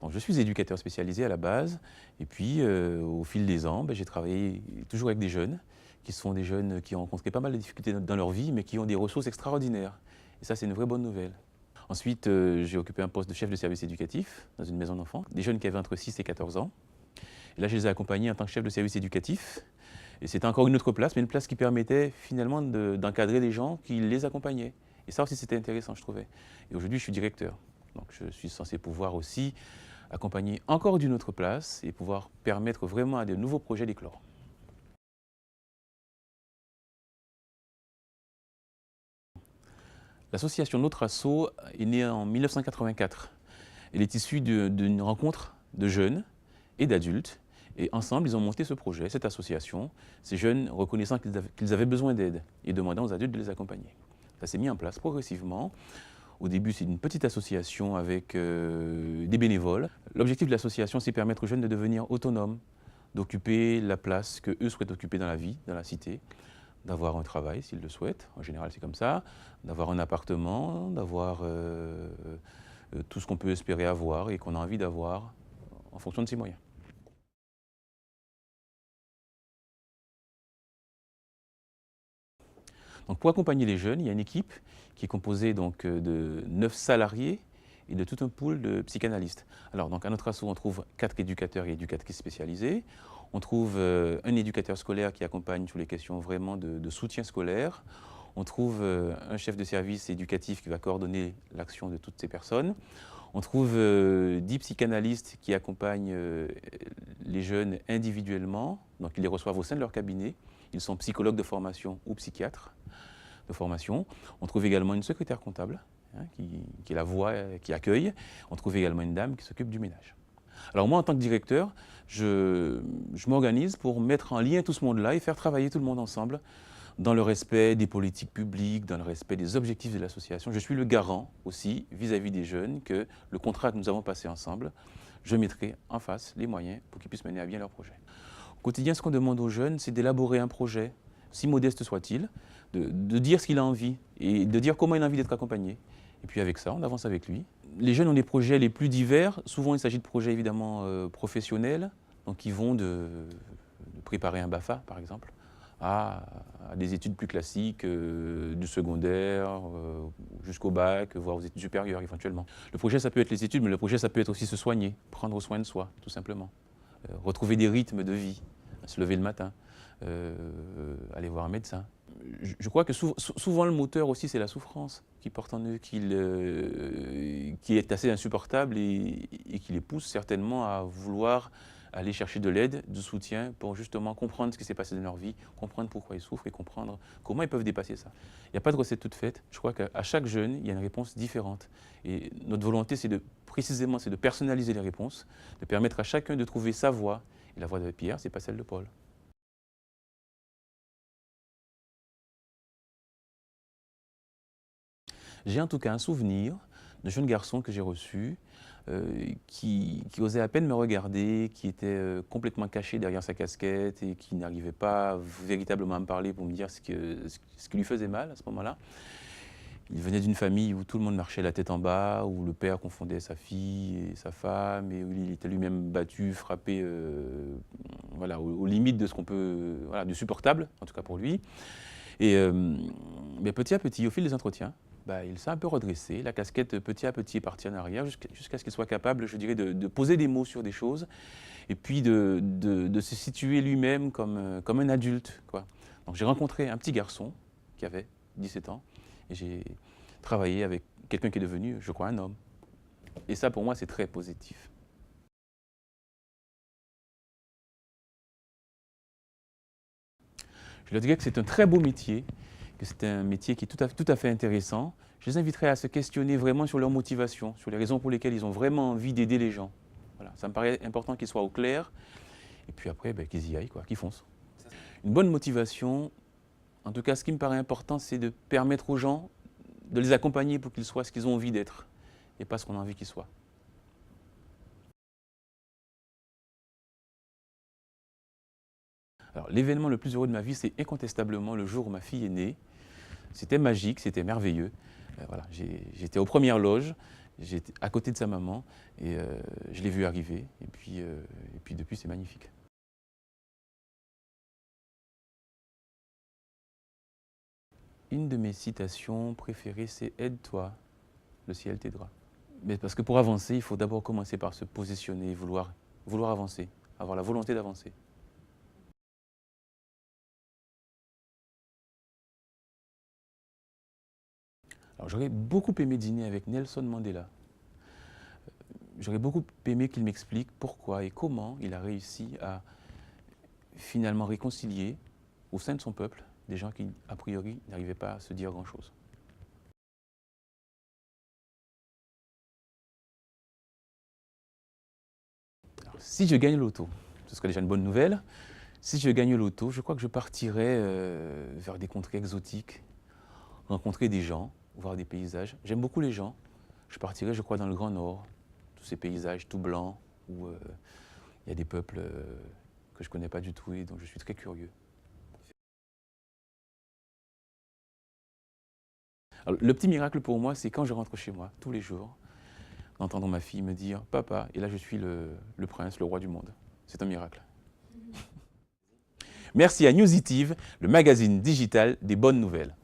Donc, je suis éducateur spécialisé à la base, et puis au fil des ans, j'ai travaillé toujours avec des jeunes, qui sont des jeunes qui ont rencontré pas mal de difficultés dans leur vie, mais qui ont des ressources extraordinaires. Et ça, c'est une vraie bonne nouvelle. Ensuite, j'ai occupé un poste de chef de service éducatif dans une maison d'enfants, des jeunes qui avaient entre 6 et 14 ans. Et là, je les ai accompagnés en tant que chef de service éducatif. Et c'était encore une autre place, mais une place qui permettait finalement d'encadrer les gens qui les accompagnaient. Et ça aussi, c'était intéressant, je trouvais. Et aujourd'hui, je suis directeur. Donc, je suis censé pouvoir aussi accompagner encore d'une autre place et pouvoir permettre vraiment à de nouveaux projets d'éclore. L'association Notre Asso est née en 1984. Elle est issue d'une rencontre de jeunes et d'adultes. Et ensemble, ils ont monté ce projet, cette association, ces jeunes reconnaissant qu'ils avaient besoin d'aide et demandant aux adultes de les accompagner. Ça s'est mis en place progressivement. Au début, c'est une petite association avec des bénévoles. L'objectif de l'association, c'est permettre aux jeunes de devenir autonomes, d'occuper la place qu'eux souhaitent occuper dans la vie, dans la cité, d'avoir un travail s'ils le souhaitent, en général c'est comme ça, d'avoir un appartement, d'avoir tout ce qu'on peut espérer avoir et qu'on a envie d'avoir en fonction de ses moyens. Donc pour accompagner les jeunes, il y a une équipe qui est composée donc, de 9 salariés et de tout un pool de psychanalystes. Alors donc à notre asso, on trouve 4 éducateurs et éducatrices spécialisés. On trouve un éducateur scolaire qui accompagne sur les questions vraiment de soutien scolaire. On trouve un chef de service éducatif qui va coordonner l'action de toutes ces personnes. On trouve 10 psychanalystes qui accompagnent les jeunes individuellement, donc ils les reçoivent au sein de leur cabinet. Ils sont psychologues de formation ou psychiatres de formation. On trouve également une secrétaire comptable, qui est la voix qui accueille. On trouve également une dame qui s'occupe du ménage. Alors moi, en tant que directeur, je m'organise pour mettre en lien tout ce monde-là et faire travailler tout le monde ensemble dans le respect des politiques publiques, dans le respect des objectifs de l'association. Je suis le garant aussi vis-à-vis des jeunes que le contrat que nous avons passé ensemble, je mettrai en face les moyens pour qu'ils puissent mener à bien leur projet. Au quotidien, ce qu'on demande aux jeunes, c'est d'élaborer un projet, si modeste soit-il, de dire ce qu'il a envie et de dire comment il a envie d'être accompagné. Et puis avec ça, on avance avec lui. Les jeunes ont des projets les plus divers. Souvent, il s'agit de projets évidemment professionnels, donc qui vont de préparer un BAFA, par exemple, à des études plus classiques, du secondaire jusqu'au bac, voire aux études supérieures éventuellement. Le projet, ça peut être les études, mais le projet, ça peut être aussi se soigner, prendre soin de soi, tout simplement. Retrouver des rythmes de vie, se lever le matin, aller voir un médecin. Je crois que souvent le moteur aussi, c'est la souffrance qui porte en eux, qui est assez insupportable et qui les pousse certainement à vouloir aller chercher de l'aide, du soutien pour justement comprendre ce qui s'est passé dans leur vie, comprendre pourquoi ils souffrent et comprendre comment ils peuvent dépasser ça. Il n'y a pas de recette toute faite. Je crois qu'à chaque jeune, il y a une réponse différente. Et notre volonté, c'est précisément de personnaliser les réponses, de permettre à chacun de trouver sa voie. Et la voie de Pierre, ce n'est pas celle de Paul. J'ai en tout cas un souvenir de jeune garçon que j'ai reçu, qui osait à peine me regarder, qui était complètement caché derrière sa casquette et qui n'arrivait pas véritablement à me parler pour me dire ce qui lui faisait mal à ce moment-là. Il venait d'une famille où tout le monde marchait la tête en bas, où le père confondait sa fille et sa femme, et où il était lui-même battu, frappé voilà, aux limites de ce qu'on peut, voilà, du supportable, en tout cas pour lui. Et mais petit à petit, au fil des entretiens, il s'est un peu redressé, la casquette petit à petit est partie en arrière jusqu'à ce qu'il soit capable, je dirais, de poser des mots sur des choses et puis de se situer lui-même comme un adulte, quoi. Donc j'ai rencontré un petit garçon qui avait 17 ans et j'ai travaillé avec quelqu'un qui est devenu, je crois, un homme. Et ça, pour moi, c'est très positif. Je leur dirais que c'est un très beau métier, que c'est un métier qui est tout à fait intéressant. Je les inviterai à se questionner vraiment sur leur motivation, sur les raisons pour lesquelles ils ont vraiment envie d'aider les gens. Voilà, ça me paraît important qu'ils soient au clair, et puis après, qu'ils y aillent, quoi, qu'ils foncent. Une bonne motivation, en tout cas, ce qui me paraît important, c'est de permettre aux gens de les accompagner pour qu'ils soient ce qu'ils ont envie d'être, et pas ce qu'on a envie qu'ils soient. Alors, l'événement le plus heureux de ma vie, c'est incontestablement le jour où ma fille est née. C'était magique, c'était merveilleux. Voilà, j'étais aux premières loges, J'étais à côté de sa maman et je l'ai vu arriver. Et puis depuis, c'est magnifique. Une de mes citations préférées, c'est « Aide-toi, le ciel t'aidera ». Mais parce que pour avancer, il faut d'abord commencer par se positionner, vouloir avancer, avoir la volonté d'avancer. Alors j'aurais beaucoup aimé dîner avec Nelson Mandela. J'aurais beaucoup aimé qu'il m'explique pourquoi et comment il a réussi à finalement réconcilier au sein de son peuple des gens qui, a priori, n'arrivaient pas à se dire grand-chose. Si je gagne l'auto, ce serait déjà une bonne nouvelle. Si je gagne l'auto, je crois que je partirais vers des contrées exotiques, rencontrer des gens, voir des paysages. J'aime beaucoup les gens. Je partirais, je crois, dans le Grand Nord, tous ces paysages tout blancs, où il y a des peuples que je ne connais pas du tout et dont je suis très curieux. Alors, le petit miracle pour moi, c'est quand je rentre chez moi, tous les jours, d'entendre ma fille me dire « Papa », et là je suis le prince, le roi du monde. C'est un miracle. Merci à Newsitive, le magazine digital des bonnes nouvelles.